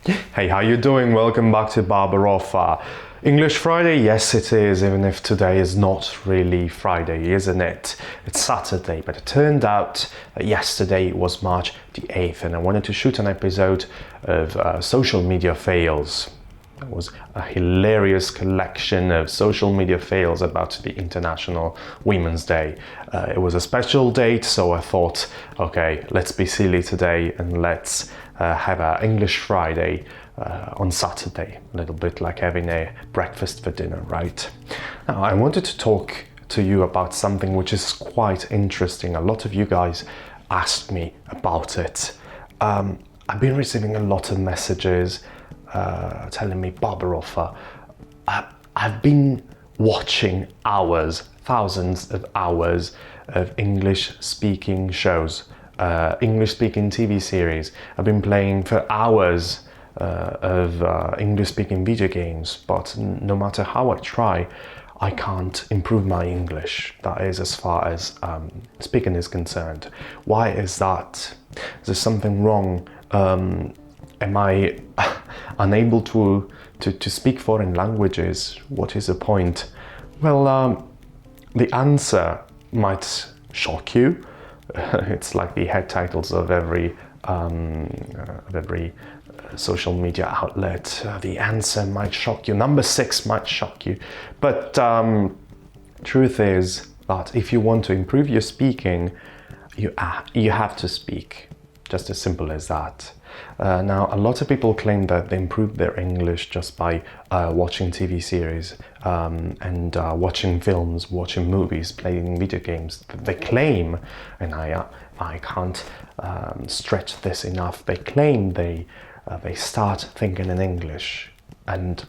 Hey, how you doing? Welcome back to Barbaroffa. English Friday? Yes, it is, even if today is not really Friday, isn't it? It's Saturday, but it turned out that yesterday was March the 8th, and I wanted to shoot an episode of social media fails. It was a hilarious collection of social media fails about the International Women's Day. It was a special date, so I thought, okay, let's be silly today and let's have an English Friday on Saturday, a little bit like having a breakfast for dinner, right? Now, I wanted to talk to you about something which is quite interesting. A lot of you guys asked me about it. I've been receiving a lot of messages telling me, Barbaroffa, I've been watching hours, thousands of hours of English-speaking shows, English-speaking TV series. I've been playing for hours of English-speaking video games, but no matter how I try, I can't improve my English. That is as far as speaking is concerned. Why is that? Is there something wrong? Am I unable to speak foreign languages? What is the point? Well, the answer might shock you. It's like the head titles of every social media outlet. The answer might shock you. Number 6 might shock you. But truth is that if you want to improve your speaking, you have to speak. Just as simple as that. Now, a lot of people claim that they improve their English just by watching TV series and watching films, watching movies, playing video games. They claim, and I can't stretch this enough, they claim they start thinking in English, and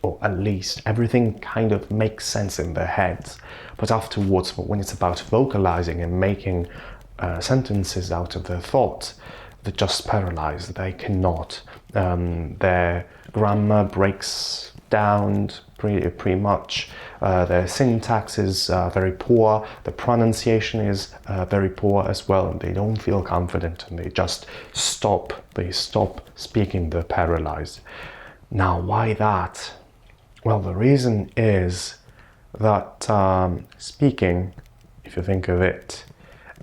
or at least everything kind of makes sense in their heads. But afterwards, when it's about vocalizing and making sentences out of their thoughts, they're just paralyzed. They cannot. Their grammar breaks down pretty much. Their syntax is very poor. The pronunciation is very poor as well. And they don't feel confident, and they just stop. They stop speaking. They're paralyzed. Now, why that? Well, the reason is that speaking, if you think of it,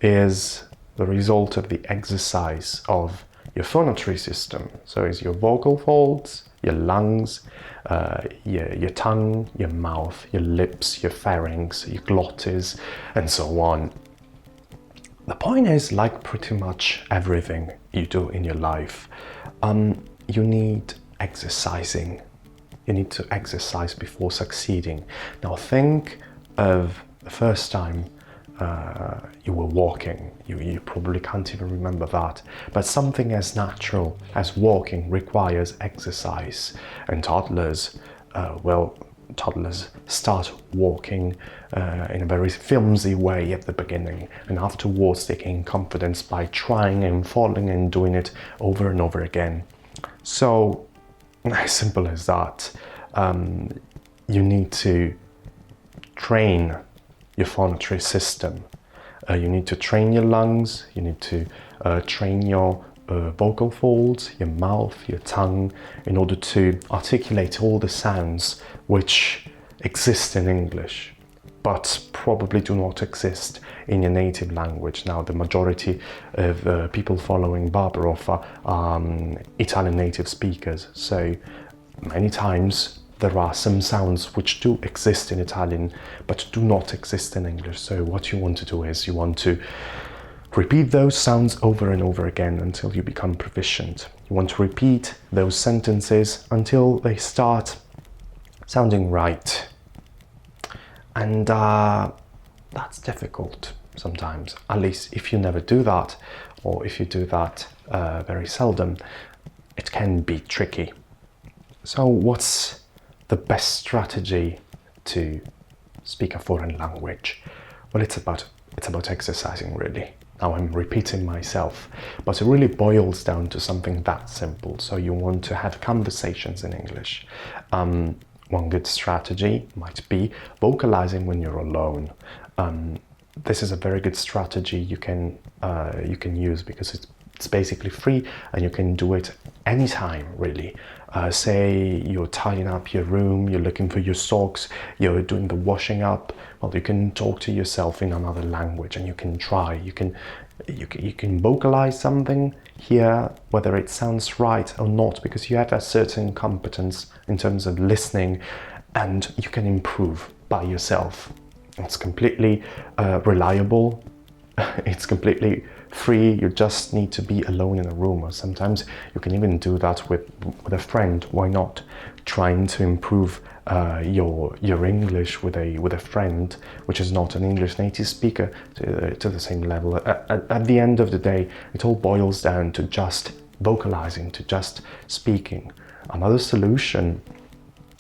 is the result of the exercise of your phonatory system. So it's your vocal folds, your lungs, your tongue, your mouth, your lips, your pharynx, your glottis, and so on. The point is, like pretty much everything you do in your life, you need exercising. You need to exercise before succeeding. Now think of the first time you were walking. You probably can't even remember that. But something as natural as walking requires exercise. And toddlers start walking in a very filmy way at the beginning. And afterwards they gain confidence by trying and falling and doing it over and over again. So, as simple as that. You need to train your phonatory system. You need to train your lungs, you need to train your vocal folds, your mouth, your tongue, in order to articulate all the sounds which exist in English, but probably do not exist in your native language. Now, the majority of people following Barbaroffa are Italian native speakers, so many times there are some sounds which do exist in Italian but do not exist in English. So what you want to do is you want to repeat those sounds over and over again until you become proficient. You want to repeat those sentences until they start sounding right. And that's difficult sometimes, at least if you never do that, or if you do that very seldom, it can be tricky. So what's the best strategy to speak a foreign language? Well, it's about exercising, really. Now I'm repeating myself, but it really boils down to something that simple. So you want to have conversations in English. One good strategy might be vocalizing when you're alone. This is a very good strategy you can use because It's basically free and you can do it anytime, really. Say you're tidying up your room, you're looking for your socks, you're doing the washing up. Well, you can talk to yourself in another language and you can try. You can vocalize something, hear whether it sounds right or not, because you have a certain competence in terms of listening, and you can improve by yourself. It's completely reliable. It's completely free. You just need to be alone in a room, or sometimes you can even do that with a friend. Why not? Trying to improve your English with a friend which is not an English native speaker to the same level. At the end of the day, it all boils down to just vocalizing, to just speaking. Another solution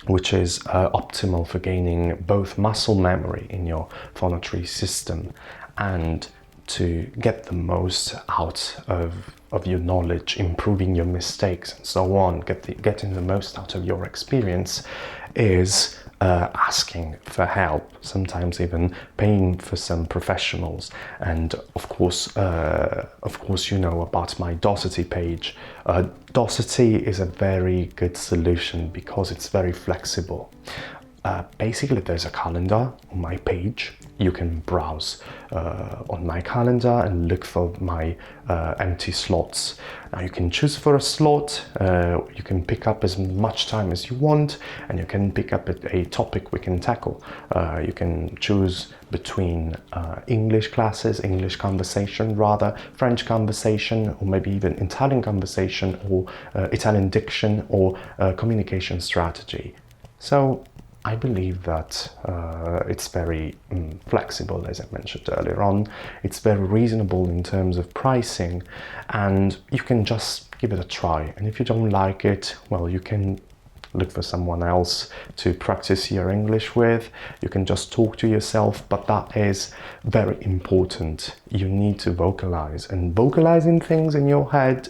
which is optimal for gaining both muscle memory in your phonatory system and to get the most out of your knowledge, improving your mistakes and so on, getting the most out of your experience, is asking for help, sometimes even paying for some professionals. And of course you know about my Docety page. Docety is a very good solution because it's very flexible. Basically, there's a calendar on my page. You can browse on my calendar and look for my empty slots. Now you can choose for a slot, you can pick up as much time as you want, and you can pick up a topic we can tackle. You can choose between English classes, English conversation rather, French conversation, or maybe even Italian conversation, or Italian diction, or communication strategy. So I believe that it's very flexible, as I mentioned earlier on. It's very reasonable in terms of pricing, and you can just give it a try. And if you don't like it, well, you can look for someone else to practice your English with. You can just talk to yourself, but that is very important. You need to vocalize, and vocalizing things in your head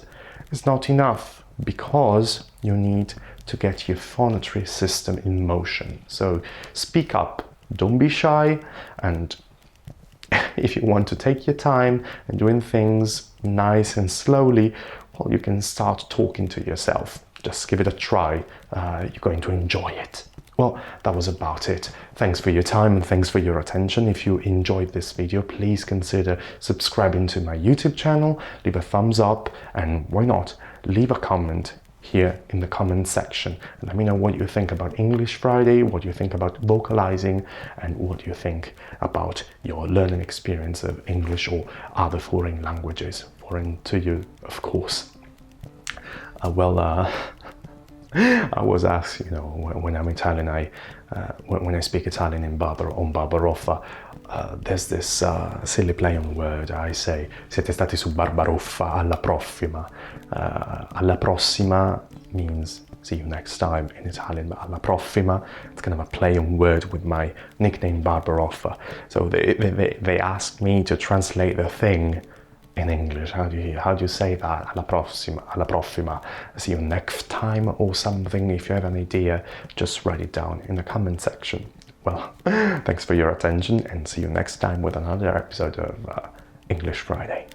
is not enough, because you need to get your phonatory system in motion. So speak up, don't be shy, and if you want to take your time and doing things nice and slowly, well, you can start talking to yourself. Just give it a try. You're going to enjoy it. Well, that was about it. Thanks for your time and thanks for your attention. If you enjoyed this video, please consider subscribing to my YouTube channel, leave a thumbs up, and why not, leave a comment here in the comment section and let me know what you think about English Friday, what you think about vocalizing, and what you think about your learning experience of English or other foreign languages, foreign to you, of course. I was asked, you know, when I'm Italian, when I speak Italian on Barbaroffa, there's this silly play on word. I say, siete stati su Barbaroffa, alla prossima. Alla prossima means see you next time in Italian, but alla prossima, it's kind of a play on word with my nickname Barbaroffa. So they asked me to translate the thing in English. How do you say that? Alla prossima, see you next time or something. If you have an idea, just write it down in the comment section. Well, thanks for your attention and see you next time with another episode of English Friday.